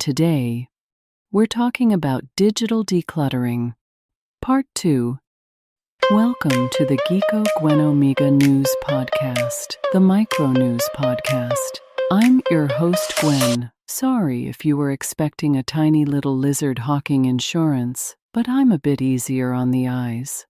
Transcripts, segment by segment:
today, we're talking about digital decluttering. Part 2. Welcome to the Gwen Omega News Podcast, the Micro News Podcast. I'm your host, Gwen. Sorry if you were expecting a tiny little lizard hawking insurance, but I'm a bit easier on the eyes.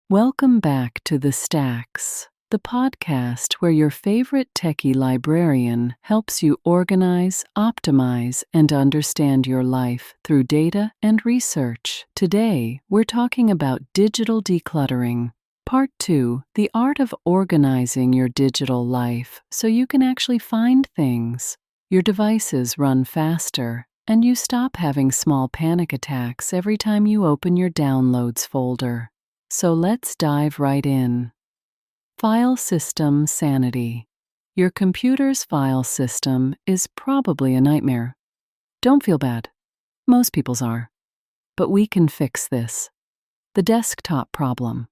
Welcome back to The Stacks, the podcast where your favorite techie librarian helps you organize, optimize, and understand your life through data and research. Today, we're talking about digital decluttering. Part 2, the art of organizing your digital life so you can actually find things. Your devices run faster, and you stop having small panic attacks every time you open your downloads folder. So let's dive right in. File system sanity. Your computer's file system is probably a nightmare. Don't feel bad. Most people's are. But we can fix this. The desktop problem.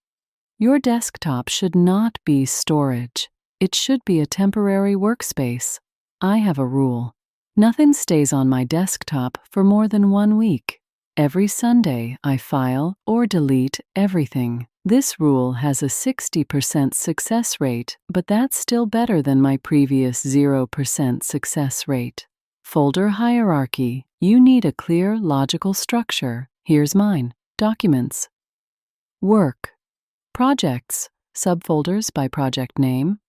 Your desktop should not be storage. It should be a temporary workspace. I have a rule. Nothing stays on my desktop for more than 1 week. Every Sunday, I file or delete everything. This rule has a 60% success rate, but that's still better than my previous 0% success rate. Folder hierarchy. You need a clear, logical structure. Here's mine. Documents. Work. Projects. Subfolders by project name.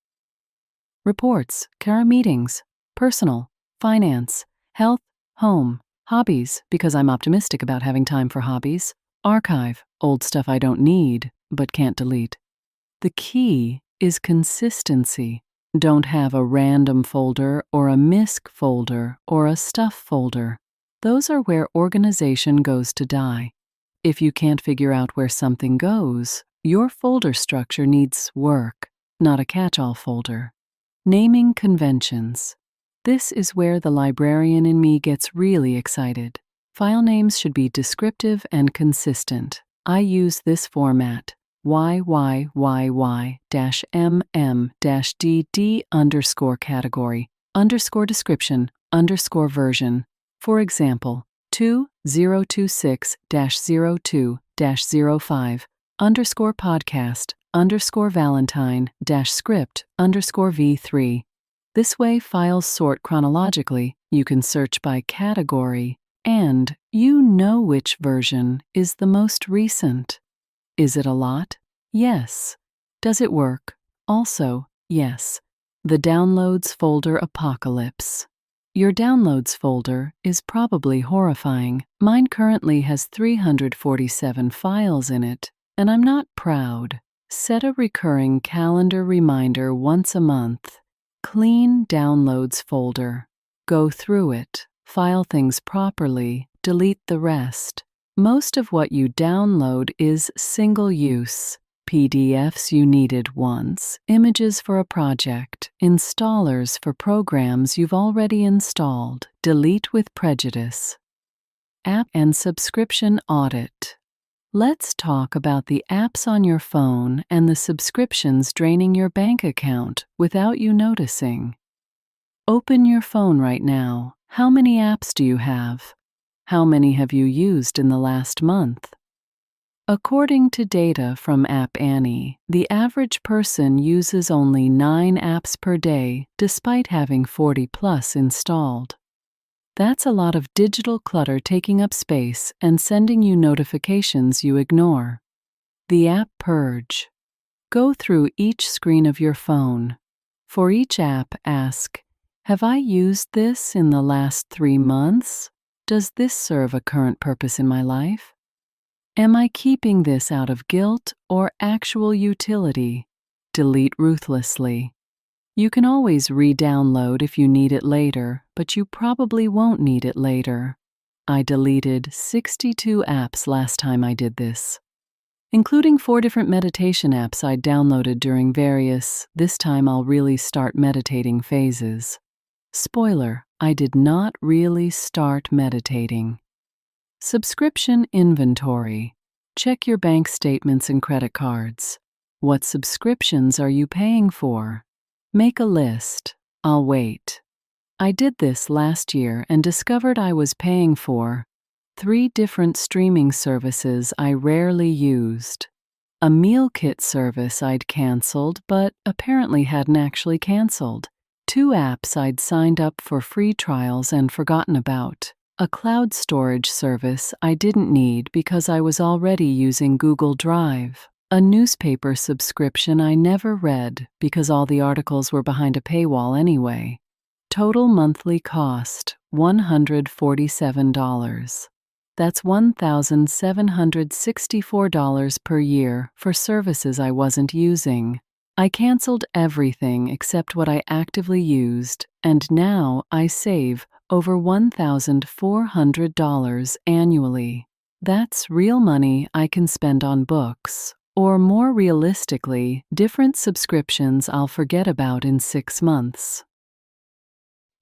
Reports. Care meetings. Personal. Finance. Health. Home. Hobbies, because I'm optimistic about having time for hobbies. Archive, old stuff I don't need, but can't delete. The key is consistency. Don't have a random folder or a misc folder or a stuff folder. Those are where organization goes to die. If you can't figure out where something goes, your folder structure needs work, not a catch-all folder. Naming conventions. This is where the librarian in me gets really excited. File names should be descriptive and consistent. I use this format: YYYY-MM-DD_category_description_version. For example, 2026-02-05_podcast_Valentine-script_V3. This way, files sort chronologically, you can search by category, and you know which version is the most recent. Is it a lot? Yes. Does it work? Also, yes. The Downloads Folder Apocalypse. Your Downloads folder is probably horrifying. Mine currently has 347 files in it, and I'm not proud. Set a recurring calendar reminder once a month. Clean Downloads folder. Go through it, file things properly, delete the rest. Most of what you download is single-use. PDFs you needed once, images for a project, installers for programs you've already installed. Delete with prejudice. App and subscription audit. Let's talk about the apps on your phone and the subscriptions draining your bank account without you noticing. Open your phone right now. How many apps do you have? How many have you used in the last month? According to data from App Annie, the average person uses only 9 apps per day despite having 40+ installed. That's a lot of digital clutter taking up space and sending you notifications you ignore. The App Purge. Go through each screen of your phone. For each app, ask, have I used this in the last 3 months? Does this serve a current purpose in my life? Am I keeping this out of guilt or actual utility? Delete ruthlessly. You can always re-download if you need it later, but you probably won't need it later. I deleted 62 apps last time I did this, including 4 different meditation apps I downloaded during various "this time I'll really start meditating" phases. Spoiler, I did not really start meditating. Subscription inventory. Check your bank statements and credit cards. What subscriptions are you paying for? Make a list. I'll wait. I did this last year and discovered I was paying for 3 different streaming services I rarely used. A meal kit service I'd canceled but apparently hadn't actually canceled. 2 apps I'd signed up for free trials and forgotten about. A cloud storage service I didn't need because I was already using Google Drive. A newspaper subscription I never read because all the articles were behind a paywall anyway. Total monthly cost, $147. That's $1,764 per year for services I wasn't using. I canceled everything except what I actively used, and now I save over $1,400 annually. That's real money I can spend on books, or more realistically, different subscriptions I'll forget about in 6 months.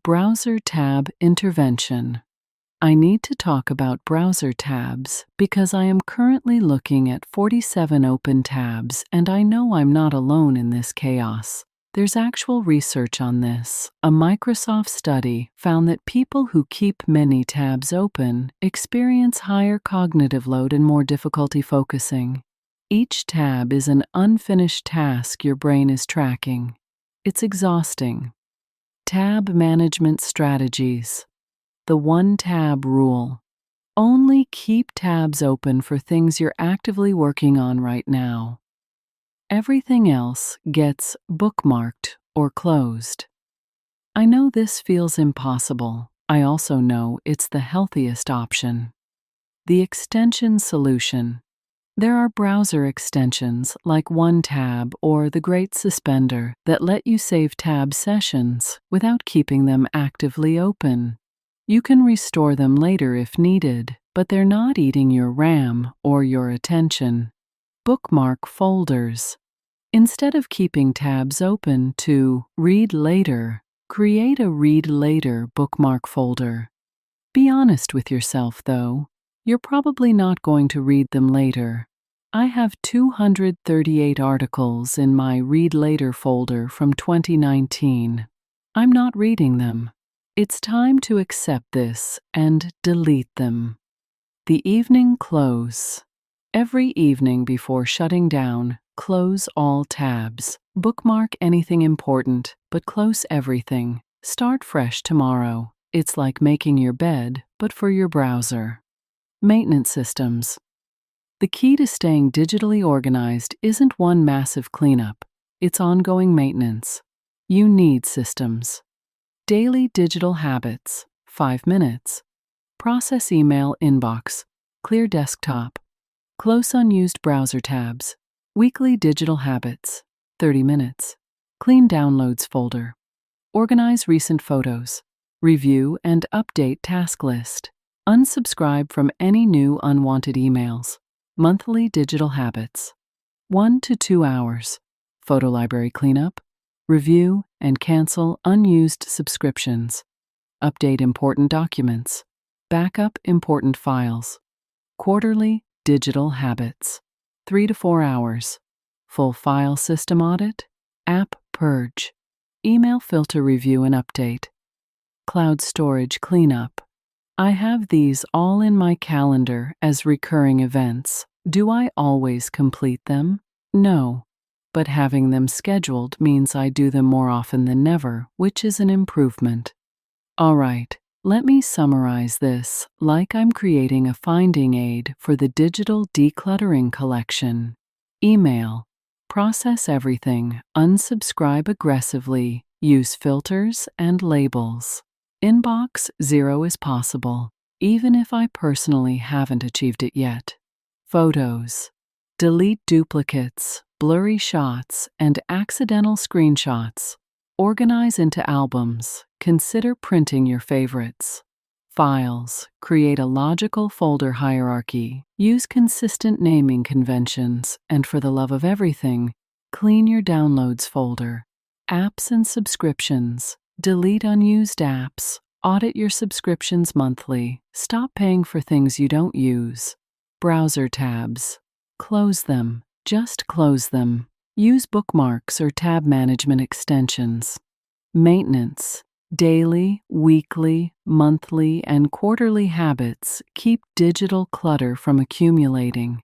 Browser tab intervention. I need to talk about browser tabs because I am currently looking at 47 open tabs and I know I'm not alone in this chaos. There's actual research on this. A Microsoft study found that people who keep many tabs open experience higher cognitive load and more difficulty focusing. Each tab is an unfinished task your brain is tracking. It's exhausting. Tab management strategies. The one-tab rule. Only keep tabs open for things you're actively working on right now. Everything else gets bookmarked or closed. I know this feels impossible. I also know it's the healthiest option. The extension solution. There are browser extensions like OneTab or the Great Suspender that let you save tab sessions without keeping them actively open. You can restore them later if needed, but they're not eating your RAM or your attention. Bookmark folders. Instead of keeping tabs open to read later, create a read later bookmark folder. Be honest with yourself, though. You're probably not going to read them later. I have 238 articles in my Read Later folder from 2019. I'm not reading them. It's time to accept this and delete them. The evening close. Every evening before shutting down, close all tabs. Bookmark anything important, but close everything. Start fresh tomorrow. It's like making your bed, but for your browser. Maintenance systems. The key to staying digitally organized isn't one massive cleanup. It's ongoing maintenance. You need systems. Daily digital habits, 5 minutes. Process email inbox, clear desktop. Close unused browser tabs. Weekly digital habits, 30 minutes. Clean downloads folder. Organize recent photos. Review and update task list. Unsubscribe from any new unwanted emails. Monthly digital habits. 1 to 2 hours. Photo library cleanup. Review and cancel unused subscriptions. Update important documents. Backup important files. Quarterly digital habits. 3 to 4 hours. Full file system audit. App purge. Email filter review and update. Cloud storage cleanup. I have these all in my calendar as recurring events. Do I always complete them? No. But having them scheduled means I do them more often than never, which is an improvement. All right, let me summarize this like I'm creating a finding aid for the digital decluttering collection. Email. Process everything. Unsubscribe aggressively. Use filters and labels. Inbox 0 is possible, even if I personally haven't achieved it yet. Photos. Delete duplicates, blurry shots, and accidental screenshots. Organize into albums. Consider printing your favorites. Files. Create a logical folder hierarchy. Use consistent naming conventions, and for the love of everything, clean your downloads folder. Apps and subscriptions. Delete unused apps. Audit your subscriptions monthly. Stop paying for things you don't use. Browser tabs. Close them. Just close them. Use bookmarks or tab management extensions. Maintenance. Daily, weekly, monthly, and quarterly habits keep digital clutter from accumulating.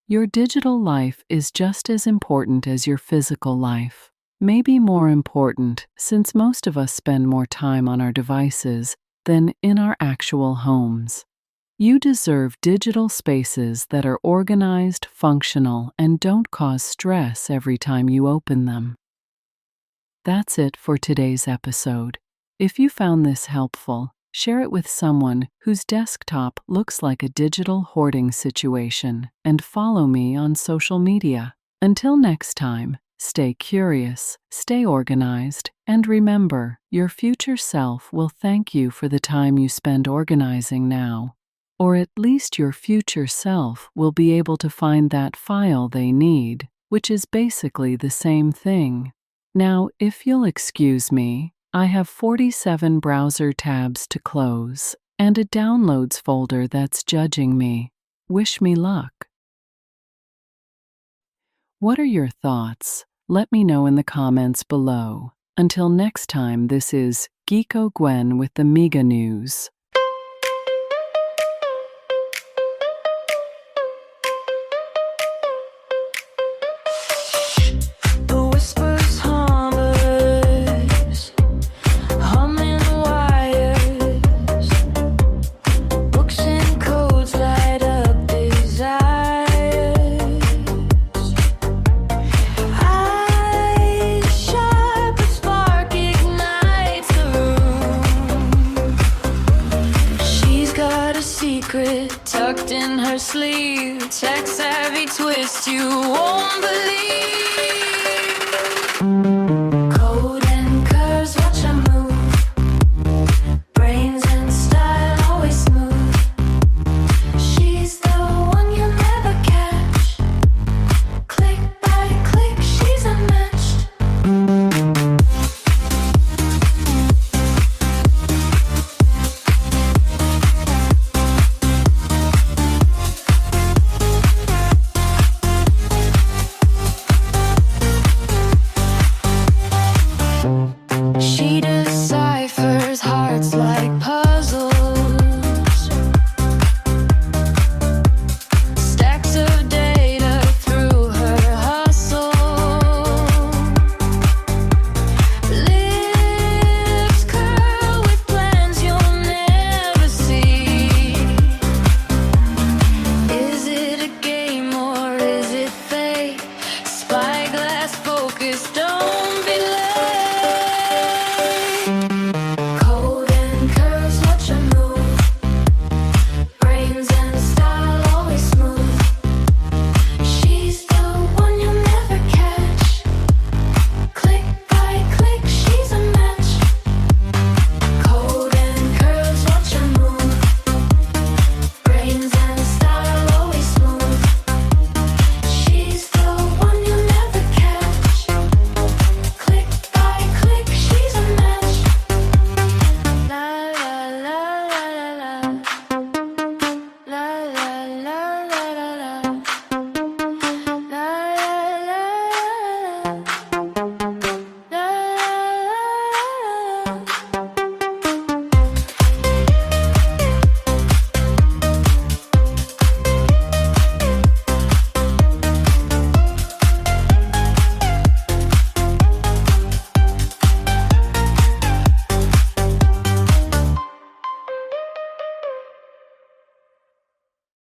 Your digital life is just as important as your physical life. Maybe more important, since most of us spend more time on our devices than in our actual homes. You deserve digital spaces that are organized, functional, and don't cause stress every time you open them. That's it for today's episode. If you found this helpful, share it with someone whose desktop looks like a digital hoarding situation, and follow me on social media. Until next time, stay curious, stay organized, and remember, your future self will thank you for the time you spend organizing now. Or at least your future self will be able to find that file they need, which is basically the same thing. Now, if you'll excuse me, I have 47 browser tabs to close and a downloads folder that's judging me. Wish me luck. What are your thoughts? Let me know in the comments below. Until next time, this is Geeko Gwen with the Mega News. Tucked in her sleeve, tech savvy twist you won't believe.